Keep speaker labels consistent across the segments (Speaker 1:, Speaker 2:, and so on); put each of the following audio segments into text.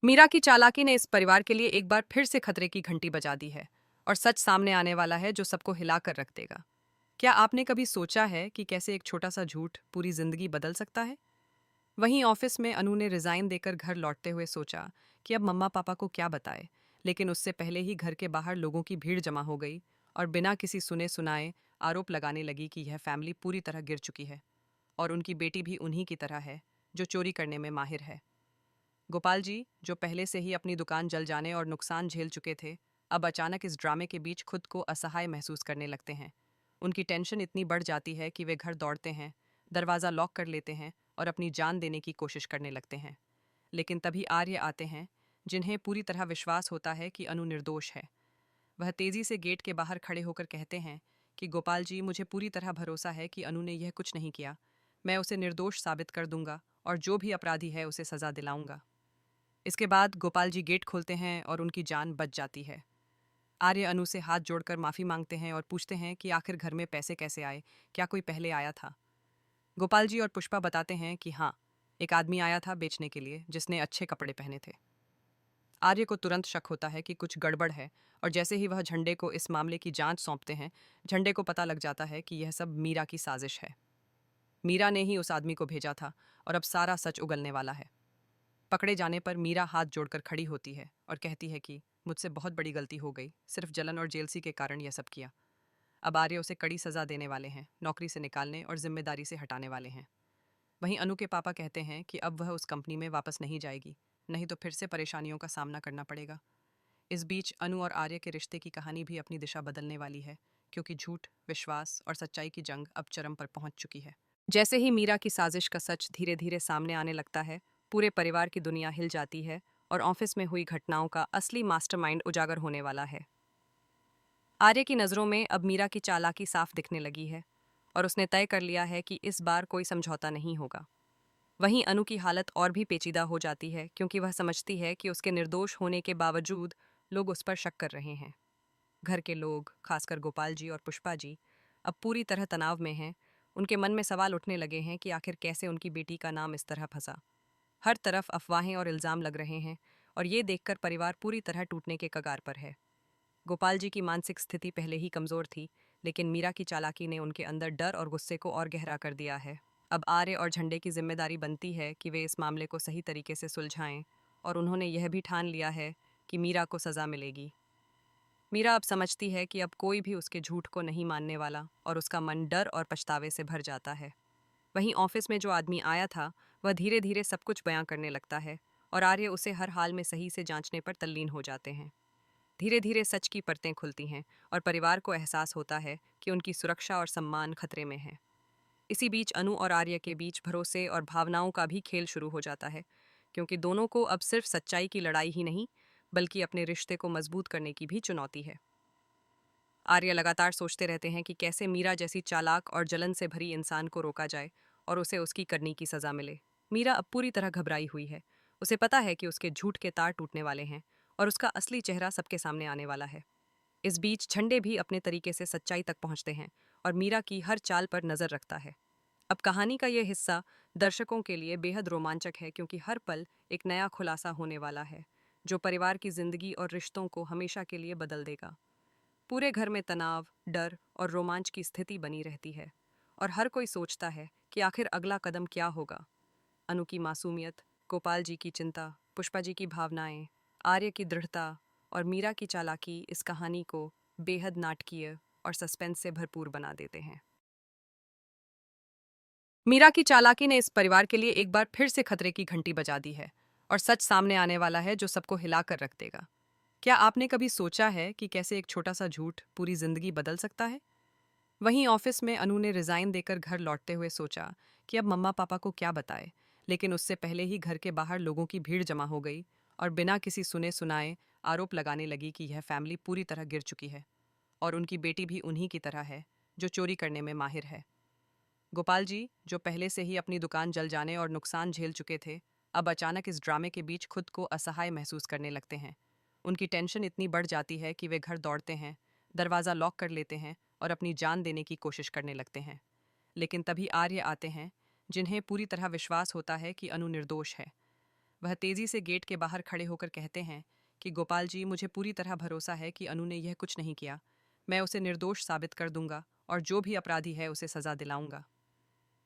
Speaker 1: मीरा की चालाकी ने इस परिवार के लिए एक बार फिर से खतरे की घंटी बजा दी है और सच सामने आने वाला है जो सबको हिला कर रख देगा। क्या आपने कभी सोचा है कि कैसे एक छोटा सा झूठ पूरी जिंदगी बदल सकता है? वहीं ऑफिस में अनु ने रिजाइन देकर घर लौटते हुए सोचा कि अब मम्मा पापा को क्या बताए, लेकिन उससे पहले ही घर के बाहर लोगों की भीड़ जमा हो गई और बिना किसी सुने सुनाए आरोप लगाने लगी कि यह फैमिली पूरी तरह गिर चुकी है और उनकी बेटी भी उन्हीं की तरह है जो चोरी करने में माहिर है। गोपाल जी, जो पहले से ही अपनी दुकान जल जाने और नुकसान झेल चुके थे, अब अचानक इस ड्रामे के बीच खुद को असहाय महसूस करने लगते हैं। उनकी टेंशन इतनी बढ़ जाती है कि वे घर दौड़ते हैं, दरवाज़ा लॉक कर लेते हैं और अपनी जान देने की कोशिश करने लगते हैं। लेकिन तभी आर्य आते हैं, जिन्हें पूरी तरह विश्वास होता है कि अनु निर्दोष है। वह तेजी से गेट के बाहर खड़े होकर कहते हैं कि गोपाल जी, मुझे पूरी तरह भरोसा है कि अनु ने यह कुछ नहीं किया। मैं उसे निर्दोष साबित कर दूंगा और जो भी अपराधी है उसे सजा दिलाऊंगा। इसके बाद गोपाल जी गेट खोलते हैं और उनकी जान बच जाती है। आर्य अनु से हाथ जोड़कर माफी मांगते हैं और पूछते हैं कि आखिर घर में पैसे कैसे आए, क्या कोई पहले आया था? गोपाल जी और पुष्पा बताते हैं कि हाँ, एक आदमी आया था बेचने के लिए जिसने अच्छे कपड़े पहने थे। आर्य को तुरंत शक होता है कि कुछ गड़बड़ है और जैसे ही वह झंडे को इस मामले की जांच सौंपते हैं, झंडे को पता लग जाता है कि यह सब मीरा की साजिश है। मीरा ने ही उस आदमी को भेजा था और अब सारा सच उगलने वाला है। पकड़े जाने पर मीरा हाथ जोड़कर खड़ी होती है और कहती है कि मुझसे बहुत बड़ी गलती हो गई, सिर्फ जलन और जेलसी के कारण यह सब किया। अब आर्य उसे कड़ी सजा देने वाले हैं, नौकरी से निकालने और जिम्मेदारी से हटाने वाले हैं। वहीं अनु के पापा कहते हैं कि अब वह उस कंपनी में वापस नहीं जाएगी, नहीं तो फिर से परेशानियों का सामना करना पड़ेगा। इस बीच अनु और आर्य के रिश्ते की कहानी भी अपनी दिशा बदलने वाली है, क्योंकि झूठ, विश्वास और सच्चाई की जंग अब चरम पर पहुंच चुकी है। जैसे ही मीरा की साजिश का सच धीरे धीरे सामने आने लगता है, पूरे परिवार की दुनिया हिल जाती है और ऑफिस में हुई घटनाओं का असली मास्टरमाइंड उजागर होने वाला है। आर्य की नज़रों में अब मीरा की चालाकी साफ दिखने लगी है और उसने तय कर लिया है कि इस बार कोई समझौता नहीं होगा। वहीं अनु की हालत और भी पेचीदा हो जाती है, क्योंकि वह समझती है कि उसके निर्दोष होने के बावजूद लोग उस पर शक कर रहे हैं। घर के लोग, खासकर गोपाल जी और पुष्पा जी, अब पूरी तरह तनाव में हैं। उनके मन में सवाल उठने लगे हैं कि आखिर कैसे उनकी बेटी का नाम इस तरह फंसा। हर तरफ अफवाहें और इल्ज़ाम लग रहे हैं और ये देखकर परिवार पूरी तरह टूटने के कगार पर है। गोपाल जी की मानसिक स्थिति पहले ही कमज़ोर थी, लेकिन मीरा की चालाकी ने उनके अंदर डर और गुस्से को और गहरा कर दिया है। अब आर्य और झंडे की जिम्मेदारी बनती है कि वे इस मामले को सही तरीके से सुलझाएं, और उन्होंने यह भी ठान लिया है कि मीरा को सज़ा मिलेगी। मीरा अब समझती है कि अब कोई भी उसके झूठ को नहीं मानने वाला और उसका मन डर और पछतावे से भर जाता है। वहीं ऑफिस में जो आदमी आया था, वह धीरे धीरे सब कुछ बयां करने लगता है और आर्य उसे हर हाल में सही से जांचने पर तल्लीन हो जाते हैं। धीरे धीरे सच की परतें खुलती हैं और परिवार को एहसास होता है कि उनकी सुरक्षा और सम्मान खतरे में है। इसी बीच अनु और आर्य के बीच भरोसे और भावनाओं का भी खेल शुरू हो जाता है, क्योंकि दोनों को अब सिर्फ सच्चाई की लड़ाई ही नहीं, बल्कि अपने रिश्ते को मजबूत करने की भी चुनौती है। आर्य लगातार सोचते रहते हैं कि कैसे मीरा जैसी चालाक और जलन से भरी इंसान को रोका जाए और उसे उसकी करनी की सजा मिले। मीरा अब पूरी तरह घबराई हुई है। उसे पता है कि उसके झूठ के तार टूटने वाले हैं और उसका असली चेहरा सबके सामने आने वाला है। इस बीच झंडे भी अपने तरीके से सच्चाई तक पहुंचते हैं और मीरा की हर चाल पर नजर रखता है। अब कहानी का यह हिस्सा दर्शकों के लिए बेहद रोमांचक है, क्योंकि हर पल एक नया खुलासा होने वाला है जो परिवार की जिंदगी और रिश्तों को हमेशा के लिए बदल देगा। पूरे घर में तनाव, डर और रोमांच की स्थिति बनी रहती है और हर कोई सोचता है कि आखिर अगला कदम क्या होगा। अनु की मासूमियत, गोपाल जी की चिंता, पुष्पा जी की भावनाएं, आर्य की दृढ़ता और मीरा की चालाकी इस कहानी को बेहद नाटकीय और सस्पेंस से भरपूर बना देते हैं। मीरा की चालाकी ने इस परिवार के लिए एक बार फिर से खतरे की घंटी बजा दी है और सच सामने आने वाला है जो सबको हिला कर रख देगा। क्या आपने कभी सोचा है कि कैसे एक छोटा सा झूठ पूरी जिंदगी बदल सकता है? वहीं ऑफिस में अनु ने रिजाइन देकर घर लौटते हुए सोचा कि अब मम्मा पापा को क्या बताए, लेकिन उससे पहले ही घर के बाहर लोगों की भीड़ जमा हो गई और बिना किसी सुने सुनाए आरोप लगाने लगी कि यह फैमिली पूरी तरह गिर चुकी है और उनकी बेटी भी उन्हीं की तरह है जो चोरी करने में माहिर है। गोपाल जी, जो पहले से ही अपनी दुकान जल जाने और नुकसान झेल चुके थे, अब अचानक इस ड्रामे के बीच खुद को असहाय महसूस करने लगते हैं। उनकी टेंशन इतनी बढ़ जाती है कि वे घर दौड़ते हैं, दरवाज़ा लॉक कर लेते हैं और अपनी जान देने की कोशिश करने लगते हैं। लेकिन तभी आर्य आते हैं, जिन्हें पूरी तरह विश्वास होता है कि अनु निर्दोष है। वह तेजी से गेट के बाहर खड़े होकर कहते हैं कि गोपाल जी, मुझे पूरी तरह भरोसा है कि अनु ने यह कुछ नहीं किया। मैं उसे निर्दोष साबित कर दूंगा और जो भी अपराधी है उसे सजा दिलाऊंगा।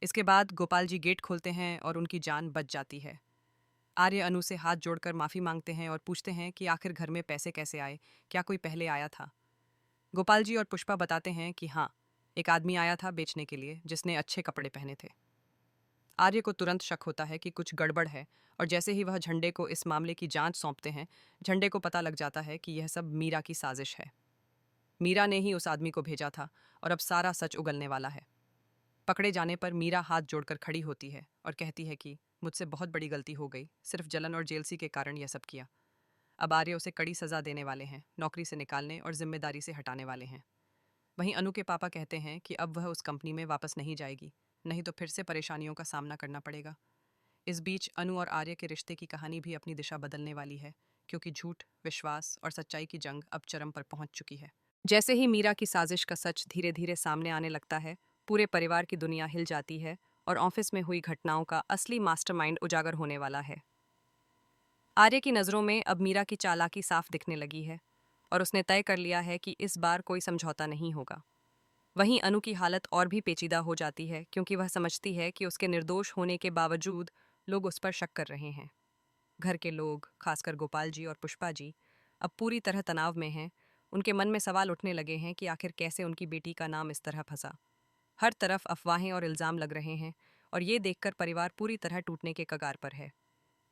Speaker 1: इसके बाद गोपाल जी गेट खोलते हैं और उनकी जान बच जाती है। आर्य अनु से हाथ जोड़कर माफी मांगते हैं और पूछते हैं कि आखिर घर में पैसे कैसे आए, क्या कोई पहले आया था। गोपाल जी और पुष्पा बताते हैं कि हाँ, एक आदमी आया था बेचने के लिए जिसने अच्छे कपड़े पहने थे। आर्य को तुरंत शक होता है कि कुछ गड़बड़ है, और जैसे ही वह झंडे को इस मामले की जांच सौंपते हैं, झंडे को पता लग जाता है कि यह सब मीरा की साजिश है। मीरा ने ही उस आदमी को भेजा था और अब सारा सच उगलने वाला है। पकड़े जाने पर मीरा हाथ जोड़कर खड़ी होती है और कहती है कि मुझसे बहुत बड़ी गलती हो गई, सिर्फ जलन और जेलसी के कारण यह सब किया। अब आर्य उसे कड़ी सजा देने वाले हैं, नौकरी से निकालने और जिम्मेदारी से हटाने वाले हैं। वहीं अनु के पापा कहते हैं कि अब वह उस कंपनी में वापस नहीं जाएगी, नहीं तो फिर से परेशानियों का सामना करना पड़ेगा। इस बीच अनु और आर्य के रिश्ते की कहानी भी अपनी दिशा बदलने वाली है, क्योंकि झूठ, विश्वास और सच्चाई की जंग अब चरम पर पहुंच चुकी है। जैसे ही मीरा की साजिश का सच धीरे धीरे सामने आने लगता है, पूरे परिवार की दुनिया हिल जाती है और ऑफिस में हुई घटनाओं का असली मास्टरमाइंड उजागर होने वाला है। आर्य की नज़रों में अब मीरा की चालाकी साफ दिखने लगी है और उसने तय कर लिया है कि इस बार कोई समझौता नहीं होगा। वहीं अनु की हालत और भी पेचीदा हो जाती है, क्योंकि वह समझती है कि उसके निर्दोष होने के बावजूद लोग उस पर शक कर रहे हैं। घर के लोग, खासकर गोपाल जी और पुष्पा जी, अब पूरी तरह तनाव में हैं। उनके मन में सवाल उठने लगे हैं कि आखिर कैसे उनकी बेटी का नाम इस तरह फंसा। हर तरफ अफवाहें और इल्ज़ाम लग रहे हैं, और ये देखकर परिवार पूरी तरह टूटने के कगार पर है।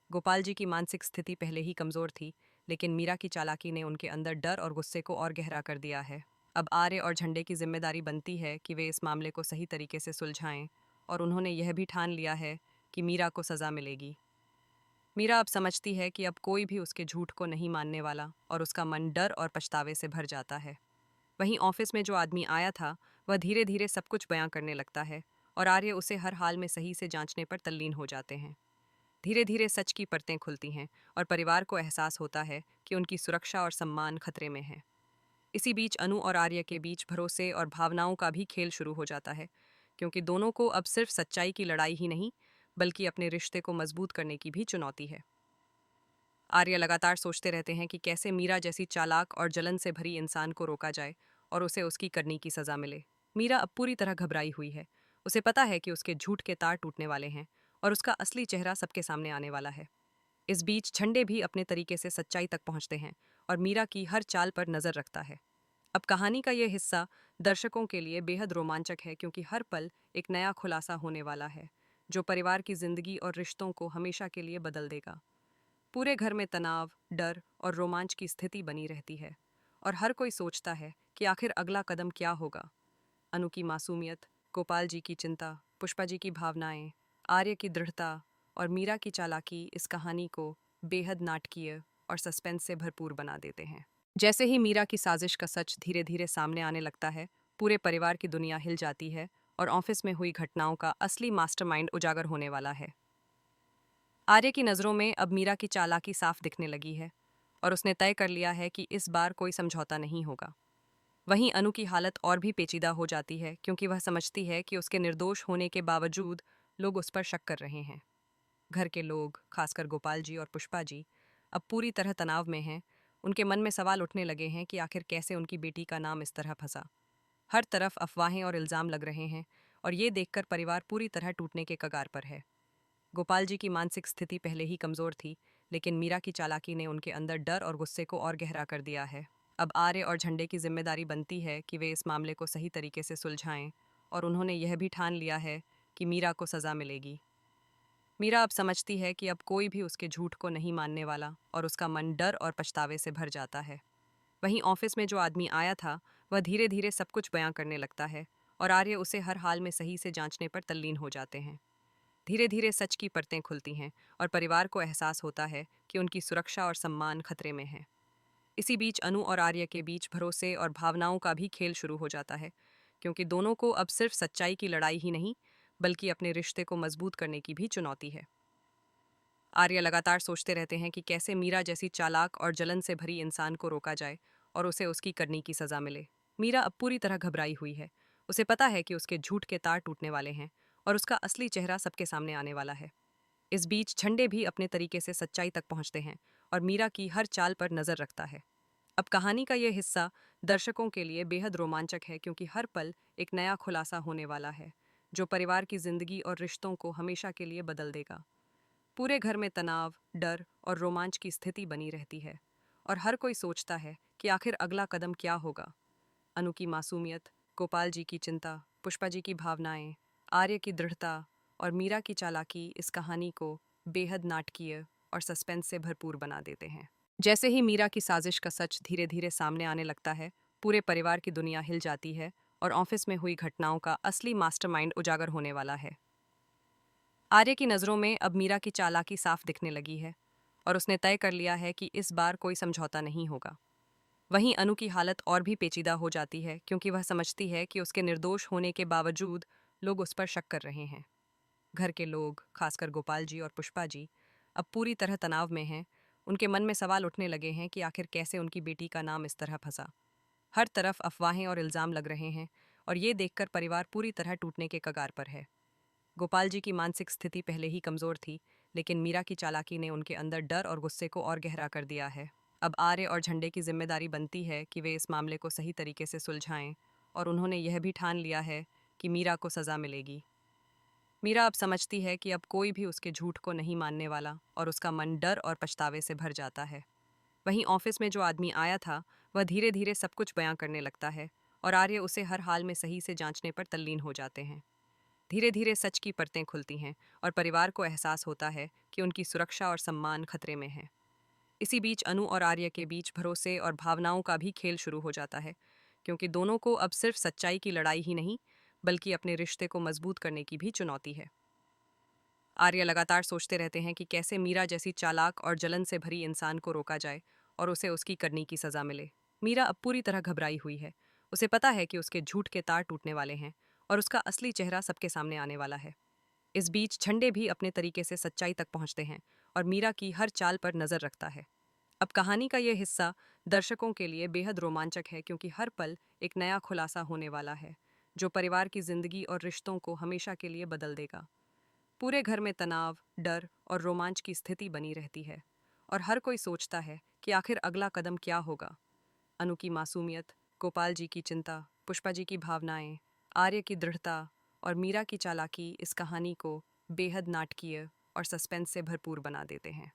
Speaker 1: गोपाल जी की मानसिक स्थिति पहले ही कमज़ोर थी, लेकिन मीरा की चालाकी ने उनके अंदर डर और गुस्से को और गहरा कर दिया है। अब आर्य और झंडे की जिम्मेदारी बनती है कि वे इस मामले को सही तरीके से सुलझाएं, और उन्होंने यह भी ठान लिया है कि मीरा को सज़ा मिलेगी। मीरा अब समझती है कि अब कोई भी उसके झूठ को नहीं मानने वाला, और उसका मन डर और पछतावे से भर जाता है। वहीं ऑफिस में जो आदमी आया था, वह धीरे धीरे सब कुछ बयां करने लगता है, और आर्य उसे हर हाल में सही से जांचने पर तल्लीन हो जाते हैं। धीरे धीरे सच की परतें खुलती हैं और परिवार को एहसास होता है कि उनकी सुरक्षा और सम्मान खतरे में है। इसी बीच अनु और आर्य के बीच भरोसे और भावनाओं का भी खेल शुरू हो जाता है, क्योंकि दोनों को अब सिर्फ सच्चाई की लड़ाई ही नहीं, बल्कि अपने रिश्ते को मजबूत करने की भी चुनौती है। आर्य लगातार सोचते रहते हैं कि कैसे मीरा जैसी चालाक और जलन से भरी इंसान को रोका जाए और उसे उसकी करनी की सजा मिले। मीरा अब पूरी तरह घबराई हुई है। उसे पता है कि उसके झूठ के तार टूटने वाले हैं और उसका असली चेहरा सबके सामने आने वाला है। इस बीच झंडे भी अपने तरीके से सच्चाई तक पहुंचते हैं और मीरा की हर चाल पर नजर रखता है। अब कहानी का यह हिस्सा दर्शकों के लिए बेहद रोमांचक है, क्योंकि हर पल एक नया खुलासा होने वाला है, जो परिवार की जिंदगी और रिश्तों को हमेशा के लिए बदल देगा। पूरे घर में तनाव, डर और रोमांच की स्थिति बनी रहती है, और हर कोई सोचता है कि आखिर अगला कदम क्या होगा। अनु की मासूमियत, गोपाल जी की चिंता, पुष्पा जी की भावनाएं, आर्य की दृढ़ता और मीरा की चालाकी इस कहानी को बेहद नाटकीय और सस्पेंस से भरपूर बना देते हैं। जैसे ही मीरा की साजिश का सच धीरे धीरे सामने आने लगता है, पूरे परिवार की दुनिया हिल जाती है और ऑफिस में हुई घटनाओं का असली मास्टरमाइंड उजागर होने वाला है। आर्य की नज़रों में अब मीरा की चालाकी साफ दिखने लगी है और उसने तय कर लिया है कि इस बार कोई समझौता नहीं होगा। वहीं अनु की हालत और भी पेचीदा हो जाती है, क्योंकि वह समझती है कि उसके निर्दोष होने के बावजूद लोग उस पर शक कर रहे हैं। घर के लोग, खासकर गोपाल जी और पुष्पा जी, अब पूरी तरह तनाव में हैं। उनके मन में सवाल उठने लगे हैं कि आखिर कैसे उनकी बेटी का नाम इस तरह फंसा। हर तरफ अफवाहें और इल्ज़ाम लग रहे हैं, और ये देखकर परिवार पूरी तरह टूटने के कगार पर है। गोपाल जी की मानसिक स्थिति पहले ही कमज़ोर थी, लेकिन मीरा की चालाकी ने उनके अंदर डर और गुस्से को और गहरा कर दिया है। अब आर्य और झंडे की जिम्मेदारी बनती है कि वे इस मामले को सही तरीके से सुलझाएं, और उन्होंने यह भी ठान लिया है कि मीरा को सज़ा मिलेगी। मीरा अब समझती है कि अब कोई भी उसके झूठ को नहीं मानने वाला, और उसका मन डर और पछतावे से भर जाता है। वहीं ऑफिस में जो आदमी आया था, वह धीरे धीरे सब कुछ बयां करने लगता है, और आर्य उसे हर हाल में सही से जांचने पर तल्लीन हो जाते हैं। धीरे धीरे सच की परतें खुलती हैं और परिवार को एहसास होता है कि उनकी सुरक्षा और सम्मान खतरे में है। इसी बीच अनु और आर्य के बीच भरोसे और भावनाओं का भी खेल शुरू हो जाता है, क्योंकि दोनों को अब सिर्फ सच्चाई की लड़ाई ही नहीं, बल्कि अपने रिश्ते को मजबूत करने की भी चुनौती है। आर्य लगातार सोचते रहते हैं कि कैसे मीरा जैसी चालाक और जलन से भरी इंसान को रोका जाए और उसे उसकी करनी की सजा मिले। मीरा अब पूरी तरह घबराई हुई है। उसे पता है कि उसके झूठ के तार टूटने वाले हैं और उसका असली चेहरा सबके सामने आने वाला है। इस बीच झंडे भी अपने तरीके से सच्चाई तक पहुंचते हैं और मीरा की हर चाल पर नजर रखता है। अब कहानी का यह हिस्सा दर्शकों के लिए बेहद रोमांचक है क्योंकि हर पल एक नया खुलासा होने वाला है जो परिवार की जिंदगी और रिश्तों को हमेशा के लिए बदल देगा। पूरे घर में तनाव, डर और रोमांच की स्थिति बनी रहती है और हर कोई सोचता है कि आखिर अगला कदम क्या होगा। अनु की मासूमियत, गोपाल जी की चिंता, पुष्पा जी की भावनाएं, आर्य की दृढ़ता और मीरा की चालाकी इस कहानी को बेहद नाटकीय और सस्पेंस से भरपूर बना देते हैं। जैसे ही मीरा की साजिश का सच धीरे धीरे सामने आने लगता है, पूरे परिवार की दुनिया हिल जाती है और ऑफिस में हुई घटनाओं का असली मास्टरमाइंड उजागर होने वाला है। आर्य की नज़रों में अब मीरा की चालाकी साफ दिखने लगी है और उसने तय कर लिया है कि इस बार कोई समझौता नहीं होगा। वहीं अनु की हालत और भी पेचीदा हो जाती है क्योंकि वह समझती है कि उसके निर्दोष होने के बावजूद लोग उस पर शक कर रहे हैं। घर के लोग, खासकर गोपाल जी और पुष्पा जी, अब पूरी तरह तनाव में हैं। उनके मन में सवाल उठने लगे हैं कि आखिर कैसे उनकी बेटी का नाम इस तरह फंसा। हर तरफ अफवाहें और इल्ज़ाम लग रहे हैं और ये देखकर परिवार पूरी तरह टूटने के कगार पर है। गोपाल जी की मानसिक स्थिति पहले ही कमज़ोर थी, लेकिन मीरा की चालाकी ने उनके अंदर डर और गुस्से को और गहरा कर दिया है। अब आर्य और झंडे की जिम्मेदारी बनती है कि वे इस मामले को सही तरीके से सुलझाएं और उन्होंने यह भी ठान लिया है कि मीरा को सज़ा मिलेगी। मीरा अब समझती है कि अब कोई भी उसके झूठ को नहीं मानने वाला और उसका मन डर और पछतावे से भर जाता है। वहीं ऑफिस में जो आदमी आया था, वह धीरे धीरे सब कुछ बयां करने लगता है और आर्य उसे हर हाल में सही से जांचने पर तल्लीन हो जाते हैं। धीरे धीरे सच की परतें खुलती हैं और परिवार को एहसास होता है कि उनकी सुरक्षा और सम्मान खतरे में है। इसी बीच अनु और आर्य के बीच भरोसे और भावनाओं का भी खेल शुरू हो जाता है क्योंकि दोनों को अब सिर्फ सच्चाई की लड़ाई ही नहीं बल्कि अपने रिश्ते को मजबूत करने की भी चुनौती है। आर्य लगातार सोचते रहते हैं कि कैसे मीरा जैसी चालाक और जलन से भरी इंसान को रोका जाए और उसे उसकी करनी की सजा मिले। मीरा अब पूरी तरह घबराई हुई है। उसे पता है कि उसके झूठ के तार टूटने वाले हैं और उसका असली चेहरा सबके सामने आने वाला है। इस बीच झंडे भी अपने तरीके से सच्चाई तक पहुंचते हैं और मीरा की हर चाल पर नजर रखता है। अब कहानी का यह हिस्सा दर्शकों के लिए बेहद रोमांचक है क्योंकि हर पल एक नया खुलासा होने वाला है जो परिवार की जिंदगी और रिश्तों को हमेशा के लिए बदल देगा। पूरे घर में तनाव, डर और रोमांच की स्थिति बनी रहती है और हर कोई सोचता है कि आखिर अगला कदम क्या होगा। अनु की मासूमियत, गोपाल जी की चिंता, पुष्पा जी की भावनाएं, आर्य की दृढ़ता और मीरा की चालाकी इस कहानी को बेहद नाटकीय और सस्पेंस से भरपूर बना देते हैं।